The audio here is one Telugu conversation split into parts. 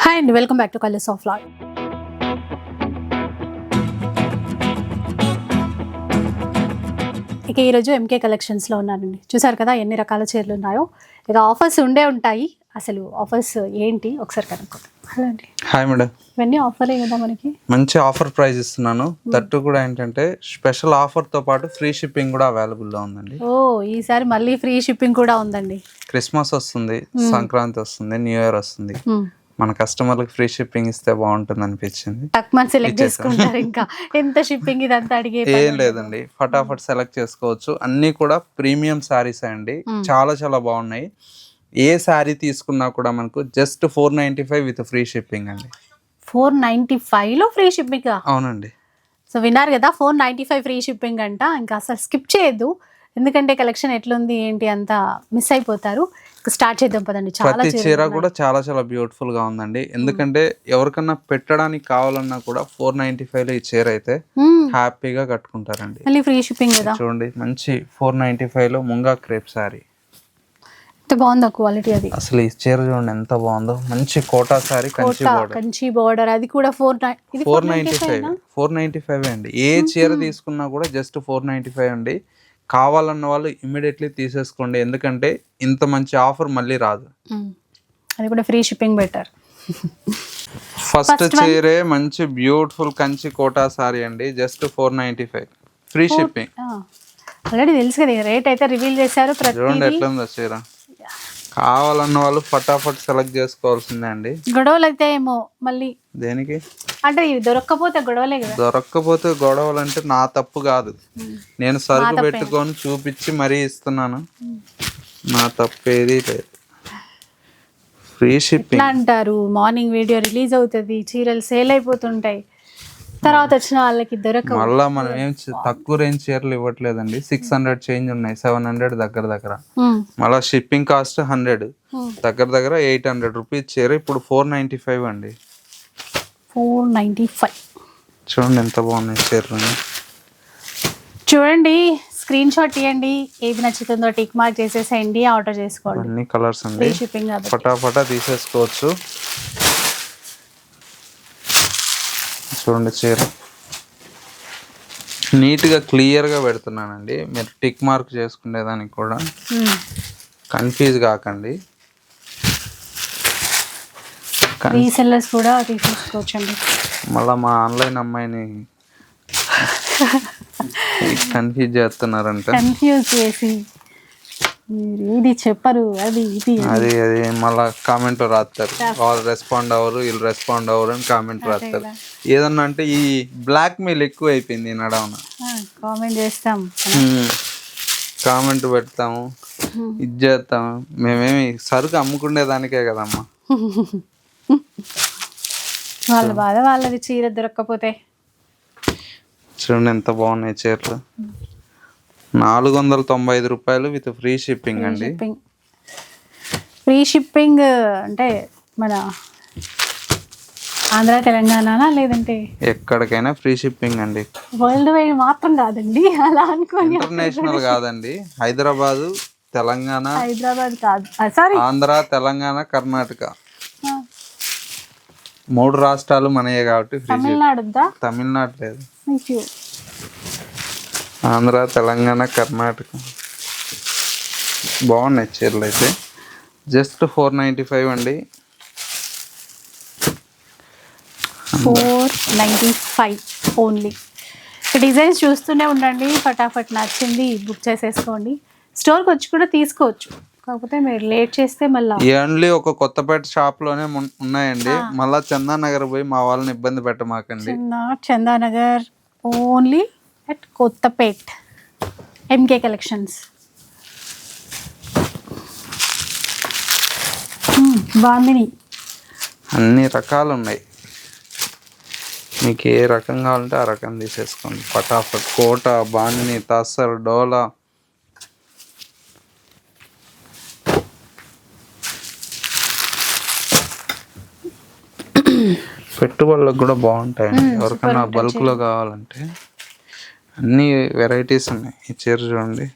హాయ్ అండి, welcome back to colours of life. ఇక ఈరోజు ఎంకే కలెక్షన్స్లో ఉన్నానండి. చూసారు కదా ఎన్ని రకాల చీరలు ఉన్నాయో. ఇక ఆఫర్స్ ఉంటాయి. అసలు ఆఫర్స్ ఏంటి ఒకసారి కనుక్కోండి. హలో అండి. Hi madam. ఇవన్నీ ఆఫరే కదా మనకి? మంచి ఆఫర్ ప్రైస్ ఇస్తున్నాను. తట్టు కూడా ఏంటంటే స్పెషల్ ఆఫర్ తో పాటు ఫ్రీ షిప్పింగ్ కూడా అవైలబుల్ గా ఉందండి. ఓ, ఈసారి మళ్ళీ ఫ్రీ షిప్పింగ్ కూడా ఉందండి. క్రిస్మస్ వస్తుంది, సంక్రాంతి వస్తుంది, న్యూ ఇయర్ వస్తుంది. మన కస్టమర్లకు ఫ్రీ షిప్పింగ్ ఇస్తే బాగుంటుంది అనిపించింది. సెలెక్ట్ చేసుకుంటారు. ఇంకా ఎంత షిప్పింగ్ ఇదంతా అడిగే ఏం లేదండి, ఫటాఫట్ సెలెక్ట్ చేసుకోవచ్చు. అన్ని కూడా ప్రీమియం శారీస్ అండి, చాలా చాలా బాగున్నాయి. ఏ శారీ తీసుకున్నా కూడా మనకు జస్ట్ 495 విత్ ఫ్రీ షిప్పింగ్ అండి. 495 లో ఫ్రీ షిప్పింగ్? అవునండి. సో విన్నారు కదా, 495 ఫ్రీ షిప్పింగ్ అంట. ఇంకా అసలు స్కిప్ చేయొద్దు, ఎందుకంటే కలెక్షన్ ఎట్లుంది ఏంటి అంతా మిస్ అయిపోతారు. స్టార్ట్ చేద్దాం పదండి. ప్రతి చీర కూడా చాలా చాలా బ్యూటిఫుల్ గా ఉందండి. ఎందుకంటే ఎవరికన్నా పెట్టడానికి కావాలన్నా కూడా 495 లో ఈ చీర అయితే హ్యాపీగా కట్టుకుంటారండి. మళ్ళీ ఫ్రీ షిప్పింగ్ కదా. చూడండి, మంచి 495 లో ముంగా క్రేప్ సారీ. ఎంత బాగుందో క్వాలిటీ అది. అసలు ఈ చీర చూడండి ఎంత బాగుందో. మంచి కోటా సారీ, కంచి బోర్డర్, అది కూడా 495 అండి. ఏ చీర తీసుకున్నా కూడా జస్ట్ 495 అండి. కావాలన్న వాళ్ళు ఇమ్మీడియట్లీ తీసేసుకోండి, ఎందుకంటే ఇంత మంచి ఆఫర్ మళ్ళీ రాదు. అది కూడా ఫ్రీ షిప్పింగ్ బెటర్. ఫస్ట్ చీరే మంచి బ్యూటిఫుల్ కంచి కోటా సారీ అండి, జస్ట్ 495 ఫ్రీ షిప్పింగ్. ఆల్రెడీ తెలుసు కదా రేట్, అయితే రివీల్ చేశారు. చూడండి ఎట్లా ఉందో చీర. కావాలన్న వాళ్ళు ఫటాఫట్ సెలెక్ట్ చేసుకోవాల్సిందే అండి. గొడవలు అయితే ఏమో మళ్ళీ దేనికి అంటే దొరక్కపోతే గొడవలే కదా. దొరక్కపోతే గొడవలు అంటే నా తప్పు కాదు, నేను సరుకు పెట్టుకొని చూపించి మరీ ఇస్తున్నాను. నా తప్పేది లేదు. ఫ్రీ షిప్పింగ్ అంటారు. మార్నింగ్ వీడియో రిలీజ్ అవుతుంది, చీరలు సేల్ అయిపోతుంటాయి, తర్వాత వచ్చిన వాళ్ళకి దొరకవు. మళ్ళా మనం ఏం తక్కువ రేంజ్ చీరలు ఇవ్వట్లేదండి. 600 చేంజ్ ఉన్నాయి, 700 దగ్గర. మళ్ళా షిప్పింగ్ కాస్ట్ 100, దగ్గర 800 రూపీస్ చీర ఇప్పుడు 495 అండి. 495 చూడండి ఎంత బాగున్నాయి చీరలు. చూడండి, స్క్రీన్ షాట్ తీయండి, ఏది నచ్చుతుందో టిక్ మార్క్ చేసేసేయండి, ఆర్డర్ చేసుకోండి. అన్ని కలర్స్ అండి, ఫటాఫటా తీసేసుకోవచ్చు. చూడండి చీర నీట్గా క్లియర్గా పెడుతున్నానండి, మీరు టిక్ మార్క్ చేసుకునేదానికి కూడా కన్ఫ్యూజ్ కాకండి. రీసెల్లర్స్ కూడా తీసేసుకోవచ్చండి. మళ్ళీ మా ఆన్లైన్ అమ్మాయిని కన్ఫ్యూజ్ చేస్తున్నారంట. కన్ఫ్యూజ్ చేసి ఇది చెప్పరు, అది అది మళ్ళీ కామెంట్ రాస్తారు. వాళ్ళు రెస్పాండ్ అవ్వరు, వీళ్ళు రెస్పాండ్ అవ్వరు అని కామెంట్ రాస్తారు. ఏదన్నా అంటే ఈ బ్లాక్ మెయిల్ ఎక్కువ అయిపోయింది నడవన. కామెంట్ చేస్తాం, కామెంట్ పెడతాము, ఇది చేస్తాము. మేమేమి సరుకు అమ్ముకునే దానికే కదమ్మా. వాళ్ళ బాధ వాళ్ళది, చీర దొరక్కపోతే. చూడండి ఎంత బాగున్నాయి చీరలు. 495 రూపాయలు విత్ ఫ్రీ షిప్పింగ్ అండి. ఫ్రీ షిప్పింగ్ అంటే మన ఆంధ్ర తెలంగాణ లేదంటే ఎక్కడికైనా ఫ్రీ షిప్పింగ్ అండి. వరల్డ్ వైడ్ మాత్రం కాదండి, అలా అనుకోని. ఇంటర్నేషనల్ కాదండి, హైదరాబాదు తెలంగాణ, హైదరాబాద్ కాదు సారీ ఆంధ్ర తెలంగాణ కర్ణాటక 3 రాష్ట్రాలు మనయే కాబట్టి ఫ్రీ. తమిళనాడు లేదు, ఆంధ్ర తెలంగాణ కర్ణాటక. బాగున్నాయి చీరలు అయితే. జస్ట్ 495 అండి. 495 ఓన్లీ. డిజైన్స్ చూస్తూనే ఉండండి, ఫటాఫట్ నచ్చింది బుక్ చేసేసుకోండి. స్టోర్కి వచ్చి కూడా తీసుకోవచ్చు, కాకపోతే మీరు లేట్ చేస్తే మళ్ళీ. ఓన్లీ ఒక కొత్తపేట షాప్ లోనే ఉన్నాయండి. మళ్ళా చందానగర్ పోయి మా వాళ్ళని ఇబ్బంది పెట్టమాకండి. Chandanagar only at Kothapet MK collections. Bandhani అన్ని రకాలు ఉన్నాయి, మీకు ఏ రకం కావాలంటే ఆ రకం తీసేసుకోండి. ఫటాఫట్ కోట, బాందిని, తస్సర్, డోలా. పెట్టుబడులకు కూడా బాగుంటాయండి, ఎవరికైనా బల్క్లో కావాలంటే. అన్ని వెరైటీస్ ఉన్నాయి. ఈ చీర చూడండి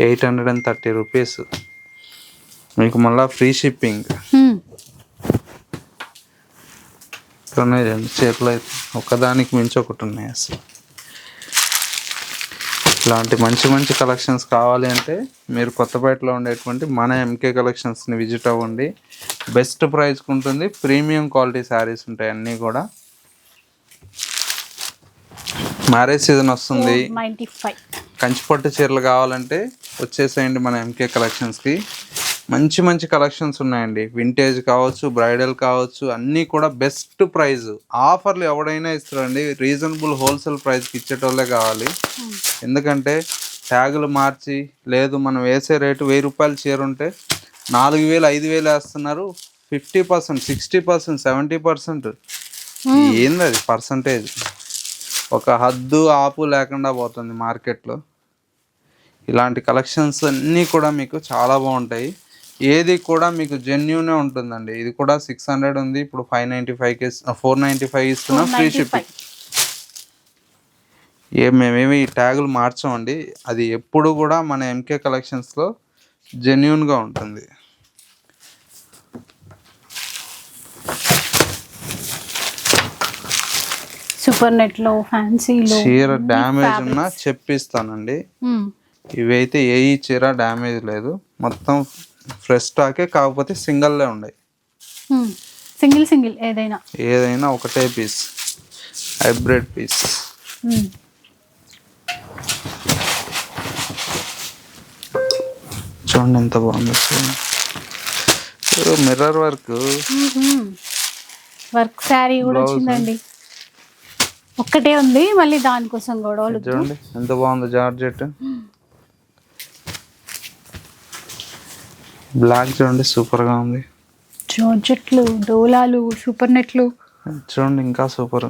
830 రూపీస్, మీకు మళ్ళీ ఫ్రీ షిప్పింగ్. సూపర్ ఉన్నాయి రెండు చీరలు అయితే, ఒకదానికి మించి ఒకటి ఉన్నాయి అసలు. ఇలాంటి మంచి మంచి కలెక్షన్స్ కావాలి అంటే మీరు కొత్తపేటలో ఉండేటువంటి మన ఎంకే కలెక్షన్స్ని విజిట్ అవ్వండి. బెస్ట్ ప్రైస్కి ఉంటుంది, ప్రీమియం క్వాలిటీ శారీస్ ఉంటాయి అన్నీ కూడా. మ్యారేజ్ సీజన్ వస్తుంది, 95. కంచిపట్టు చీరలు కావాలంటే వచ్చేసేయండి మన ఎంకే కలెక్షన్స్కి. మంచి మంచి కలెక్షన్స్ ఉన్నాయండి, వింటేజ్ కావచ్చు, బ్రైడల్ కావచ్చు, అన్నీ కూడా బెస్ట్ ప్రైస్. ఆఫర్లు ఎవడైనా ఇస్తారండి, రీజనబుల్ హోల్సేల్ ప్రైస్కి ఇచ్చేటోళ్ళే కావాలి. ఎందుకంటే ట్యాగులు మార్చి లేదు, మనం వేసే రేటు 1000 రూపాయలు చీర ఉంటే 4000 5000 వేస్తున్నారు. 50%, 60%, 70%. ఏంది అది పర్సంటేజ్? ఒక హద్దు ఆపు లేకుండా పోతుంది మార్కెట్లో. ఇలాంటి కలెక్షన్స్ అన్నీ కూడా మీకు చాలా బాగుంటాయి. ఏది కూడా మీకు జెన్యూనే ఉంటుందండి. ఇది కూడా 600 ఉంది, ఇప్పుడు 595కి 495 ఇస్తున్నాం ఫ్రీ షిప్పింగ్. మేమేమి ట్యాగులు మార్చామండి, అది ఎప్పుడు కూడా మన ఎంకే కలెక్షన్స్లో జెన్యూన్గా ఉంటుంది. సూపర్ నెట్లో, ఫ్యాన్సీలో చీర డ్యామేజ్ ఉన్నా చెప్పిస్తానండి. ఇవైతే ఏ చీర డ్యామేజ్ లేదు, మొత్తం ఫ్రెష్ స్టాకే, కాకపోతే సింగిల్లే ఉన్నాయి. సింగిల్ ఏదైనా ఒకటే పీస్, హైబ్రిడ్ పీస్. చూడండి ఎంత బాగుంది, మిర్రర్ వర్క్ శారీ కూడా వచ్చిందండి. ఒక్కటే ఉంది, మళ్ళీ దానికోసం కూడా చూడండి ఎంత బాగుంది. జార్జెట్ బ్లాక్ చూడండి సూపర్గా ఉంది. జార్జెట్లు, డోలాలు, సూపర్ నెట్లు చూడండి ఇంకా సూపర్.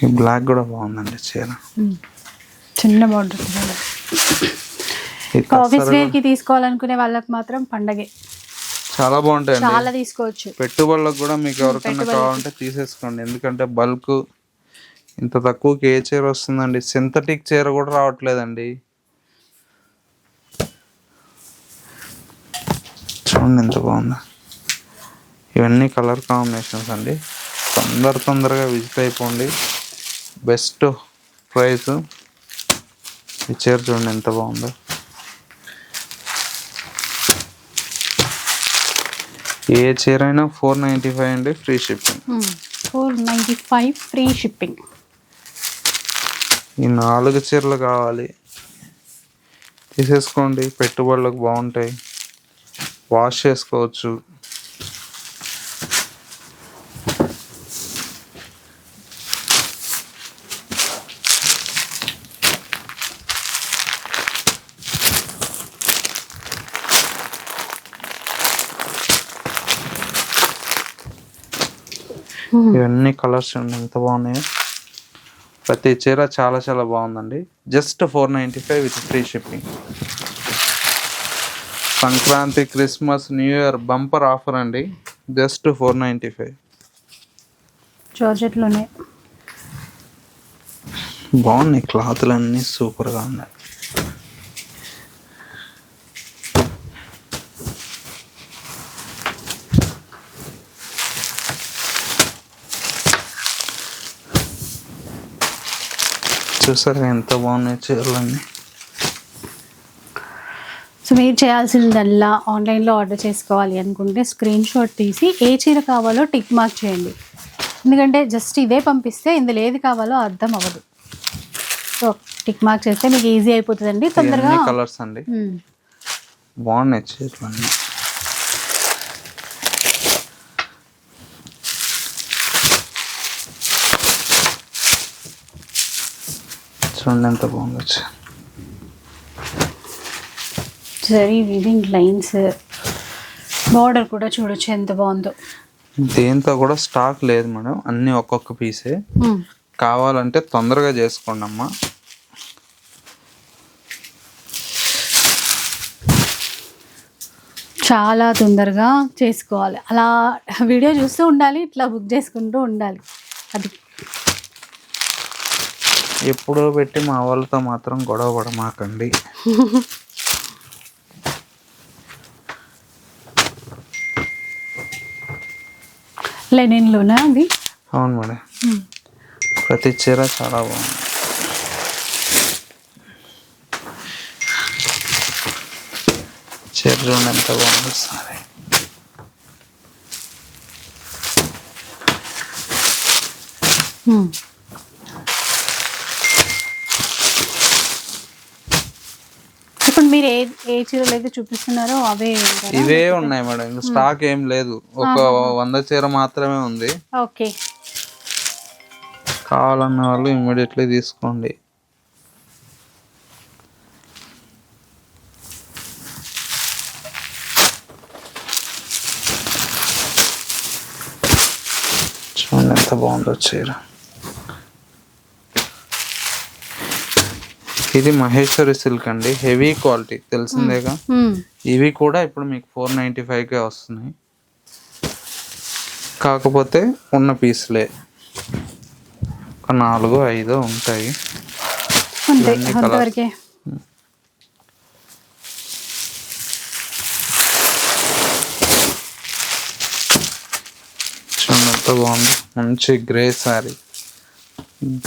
ఈ బ్లాక్ కూడా బాగుందండి చీర, చిన్న బార్డర్. ఆఫీస్ వేర్ కి తీసుకోవాలనుకునే వాళ్ళకి మాత్రం పండగే. చాలా బాగుంటాయి, చాలా తీసుకోవచ్చు. పెట్టుబడులకు కూడా మీకు ఎవరికైనా కావాలంటే తీసేసుకోండి. ఎందుకంటే బల్క్ ఇంత తక్కువకి ఏ చీర వస్తుందండి? సింథటిక్ చీర కూడా రావట్లేదండి. చూడండి ఎంత బాగుంది. ఇవన్నీ కలర్ కాంబినేషన్స్ అండి. తొందరగా విజిట్ అయిపోండి, బెస్ట్ ప్రైస్. ఈ చీర చూడండి ఎంత బాగుందో. ఏ చీర అయినా 495 అండి, ఫ్రీ షిప్పింగ్. 495 free shipping. ఈ 4 చీరలు కావాలి తీసేసుకోండి, పెట్టుబడులకు బాగుంటాయి, వాష్ చేసుకోవచ్చు. ఇవన్నీ కలర్స్ చూడండి ఎంత బాగున్నాయి. ప్రతి చీర చాలా చాలా బాగుందండి. Just 495 with free shipping. Sankranti, Christmas, new year bumper offer అండి, జస్ట్ 495. జార్జెట్లోనే బాగున్నాయి, క్లాతులు అన్నీ సూపర్గా ఉన్నాయి. చూసారా ఎంత బాగున్నాయి చీరలన్నీ. సో మీరు చేయాల్సిందల్లా ఆన్లైన్లో ఆర్డర్ చేసుకోవాలి అనుకుంటే స్క్రీన్ షాట్ తీసి ఏ చీర కావాలో టిక్ మార్క్ చేయండి. ఎందుకంటే జస్ట్ ఇదే పంపిస్తే ఇందులో ఏది కావాలో అర్థం అవ్వదు. సో టిక్ మార్క్ చేస్తే మీకు ఈజీ అయిపోతుందండి, తొందరగా. కలర్స్ అండి బాగున్నాయి చీరలన్నీ. చూడండి ఎంత బాగుంది. జరీ వీవింగ్ లైన్స్, బార్డర్ కూడా చూడొచ్చు ఎంత బాగుందో. దేంతో కూడా స్టాక్ లేదు మేడం, అన్నీ ఒక్కొక్క పీసే. కావాలంటే తొందరగా చేసుకోండి అమ్మా. చాలా తొందరగా చేసుకోవాలి, అలా వీడియో చూస్తూ ఉండాలి, ఇట్లా బుక్ చేసుకుంటూ ఉండాలి. అది ఎప్పుడో పెట్టి మా వాళ్ళతో మాత్రం గొడవ పడమాకండి. లెనిన్లోనా అది? అవును మేడం, ప్రతి చీర చాలా బాగుంది. చీర చూడండి ఎంత బాగుంది సారీ. ఇప్పుడు మీరు ఏ చీరలు అయితే చూపిస్తున్నారో అవే ఉంటాయా? ఇవే ఉన్నాయి మేడం, ఇంకా స్టాక్ ఏం లేదు. ఒక 100 చీర మాత్రమే ఉంది. ఓకే. కావాలన్న వాళ్ళు ఇమ్మీడియట్లీ తీసుకోండి. చూడండి ఎంత బాగుందో చీర. ఇది మహేశ్వరి సిల్క్ అండి, హెవీ క్వాలిటీ తెలిసిందేగా. ఇవి కూడా ఇప్పుడు మీకు 495కే వస్తున్నాయి. కాకపోతే ఉన్న పీసులే ఒక 4-5 ఉంటాయి. అంతవరకే. చూడండి ఎంత బాగుంది, మంచి grey sari,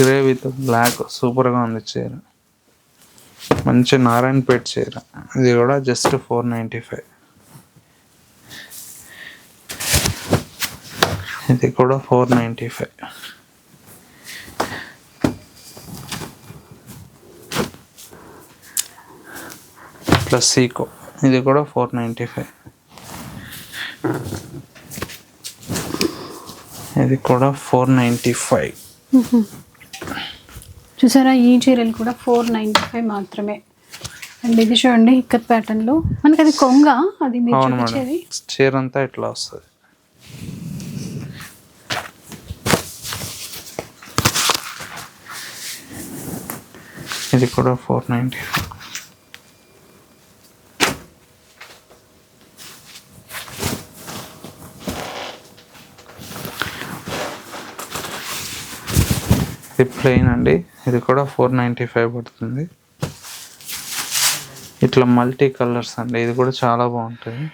grey with black, సూపర్గా ఉంది చీర. మంచి నారాయణపేట చీర, ఇది కూడా జస్ట్ 495. ఇది కూడా 495. ప్లస్ సీకో, ఇది కూడా 495. ఇది కూడా 495. చూసారా, ఈ చీరలు కూడా 495 మాత్రమే. అండ్ ఇది చూడండి ఇక్కత్ ప్యాటర్న్ లో, మనకి అది కొంగ, అది మీరు చూపించేది. చీర అంతా ఇట్లా వస్తుంది. ఇది కూడా 495. ఇది ప్లెయిన్ అండి, ఇది కూడా 495 పడుతుంది. ఇట్లా మల్టీ కలర్స్ అండి, ఇది కూడా చాలా బాగుంటుంది.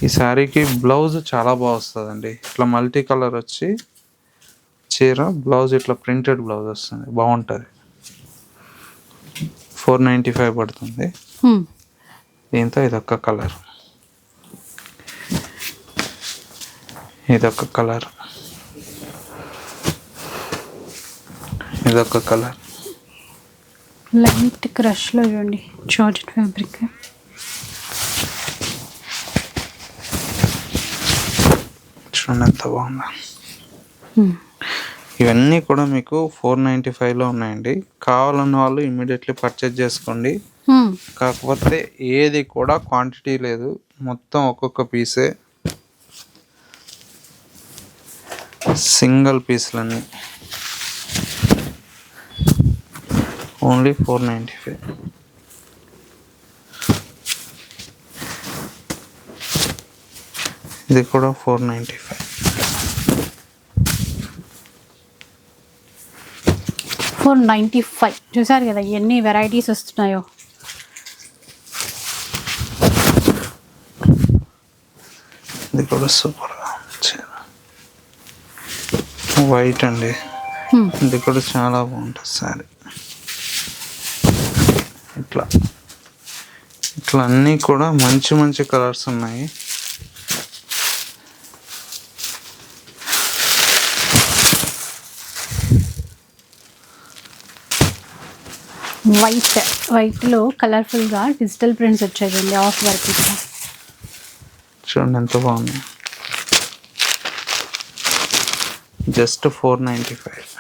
ఈ శారీకి బ్లౌజ్ చాలా బాగా వస్తుందండి. ఇట్లా మల్టీ కలర్ వచ్చి చీర, బ్లౌజ్ ఇట్లా ప్రింటెడ్ బ్లౌజ్ వస్తుంది, బాగుంటుంది. 495 పడుతుంది. దీంతో ఇదొక కలర్, ఇదొక కలర్, ఇదొక కలర్. లైట్ క్రష్ లో చూడండి, జార్జెట్ ఫ్యాబ్రిక్. చూడండి ఎంత బాగుందా. ఇవన్నీ కూడా మీకు 495లో ఉన్నాయండి. కావాలన్న వాళ్ళు ఇమ్మీడియట్లీ పర్చేజ్ చేసుకోండి. కాకపోతే ఏది కూడా క్వాంటిటీ లేదు, మొత్తం ఒక్కొక్క పీసే, సింగిల్ పీస్లన్నీ. ఓన్లీ 495. ఇది కూడా 495. 495. చూసారు కదా ఎన్ని వెరైటీస్ వస్తున్నాయో. ఇది కూడా సూపర్ వైట్ అండి, ఇది కూడా చాలా బాగుంటుంది సారీ. ఇట్లా ఇట్లా అన్నీ కూడా మంచి మంచి కలర్స్ ఉన్నాయి. వైట్లో కలర్ఫుల్గా డిజిటల్ ప్రింట్స్ వచ్చాయండి, ఆఫ్ వర్క్. చూడండి ఎంత బాగుంది, జస్ట్ 495.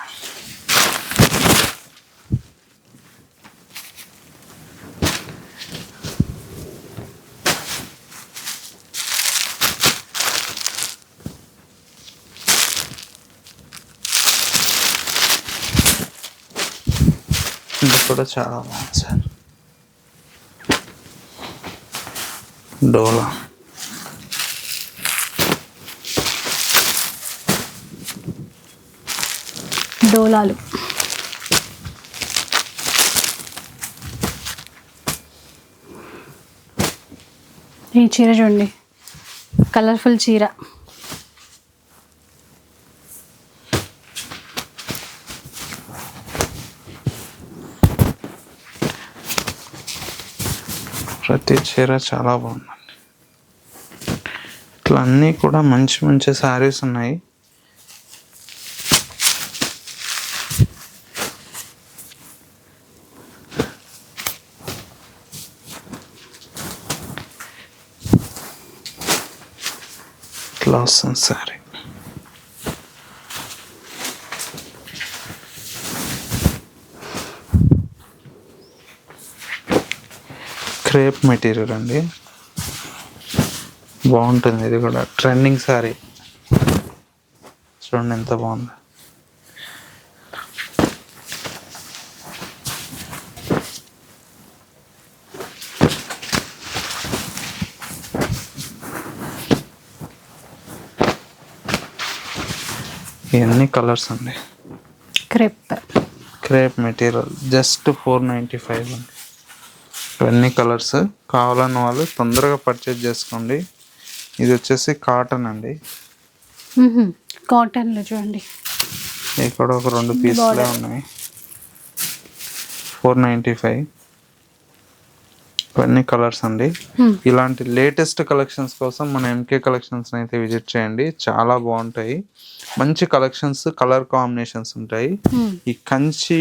ఇది కూడా చాలా బాగుంది సార్. డోలా, డోలాలు. ఈ చీర చూడండి కలర్ఫుల్ చీర. ప్రతి చీర చాలా బాగుందండి. ఇట్లా అన్నీ కూడా మంచి మంచి శారీస్ ఉన్నాయి. ఇట్లా వస్తుంది శారీ. క్రేప్ మెటీరియల్ అండి, బాగుంటుంది. ఇది కూడా ట్రెండింగ్ శారీ. చూడండి ఎంత బాగుంది. ఇవన్నీ కలర్స్ అండి. క్రేప్ మెటీరియల్ జస్ట్ 495 అండి. ఇవన్నీ కలర్స్. కావాలన్న వాళ్ళు తొందరగా పర్చేజ్ చేసుకోండి. ఇది వచ్చేసి కాటన్ అండి. కాటన్లో చూడండి ఇక్కడ ఒక 2 పీసులే ఉన్నాయి. 495. ఇవన్నీ కలర్స్ అండి. ఇలాంటి లేటెస్ట్ కలెక్షన్స్ కోసం మన ఎంకే కలెక్షన్స్ అయితే విజిట్ చేయండి. చాలా బాగుంటాయి. మంచి కలెక్షన్స్, కలర్ కాంబినేషన్స్ ఉంటాయి. ఈ కంచి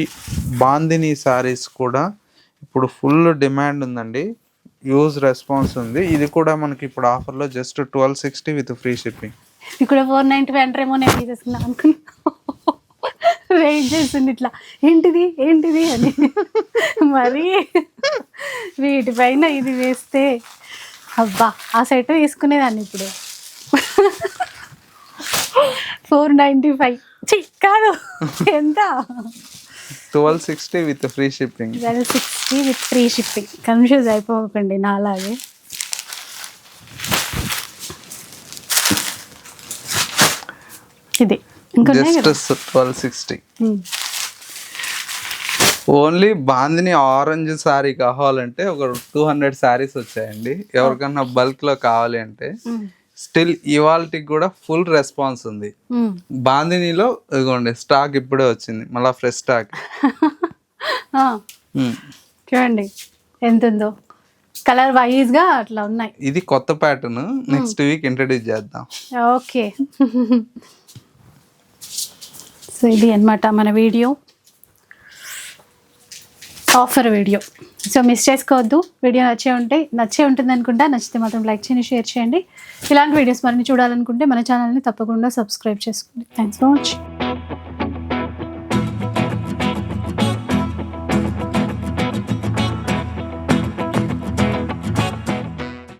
బాందిని శారీస్ కూడా ఇప్పుడు ఫుల్ డిమాండ్ ఉందండి. యూజ్ రెస్పాన్స్ ఉంది. ఇది కూడా మనకి ఇప్పుడు ఆఫర్లో జస్ట్ 1260 విత్ ఫ్రీ షిప్పింగ్. ఇది కూడా 495 అంటారేమో నేను తీసేసుకున్నా అనుకున్నా. వెయిట్ చేస్తుంది ఇట్లా ఏంటిది ఏంటిది అని. మరి వీటిపైన ఇది వేస్తే అబ్బా ఆ సెట్ తీసుకునేదాన్ని ఇప్పుడు. 495 కాదు, ఎంత? 1260 with free shipping. 1260 with free shipping. Confuse అయిపోకండి నాలాగే. ఇది just 1260. Only bandhani orange sari కావాలంటే ఒక 200 శారీస్ వచ్చాయండి. ఎవరికన్నా బల్క్ లో కావాలి అంటే స్టిల్ ఇవాల్టికి కూడా ఫుల్ రెస్పాన్స్ ఉంది. బాందినిలో ఇదిగోండి స్టాక్ ఇప్పుడే వచ్చింది, మళ్ళీ ఫ్రెష్ స్టాక్. చూడండి ఎంత ఉందో. కలర్ వైజ్ గా అట్లా ఉన్నాయి. ఇది కొత్త ప్యాటర్న్, నెక్స్ట్ వీక్ ఇంట్రడ్యూస్ చేద్దాం. ఓకే. సో ఇది అన్నమాట మన video, offer video. So miss చేసుకోవద్దు. వీడియో నచ్చే ఉంటుంది అనుకుంటా. నచ్చితే మాత్రం లైక్ చేయండి, షేర్ చేయండి. ఇలాంటి వీడియోస్ మరిన్ని చూడాలనుకుంటే మన ఛానల్ని తప్పకుండా సబ్స్క్రైబ్ చేసుకోండి. Thanks for watching.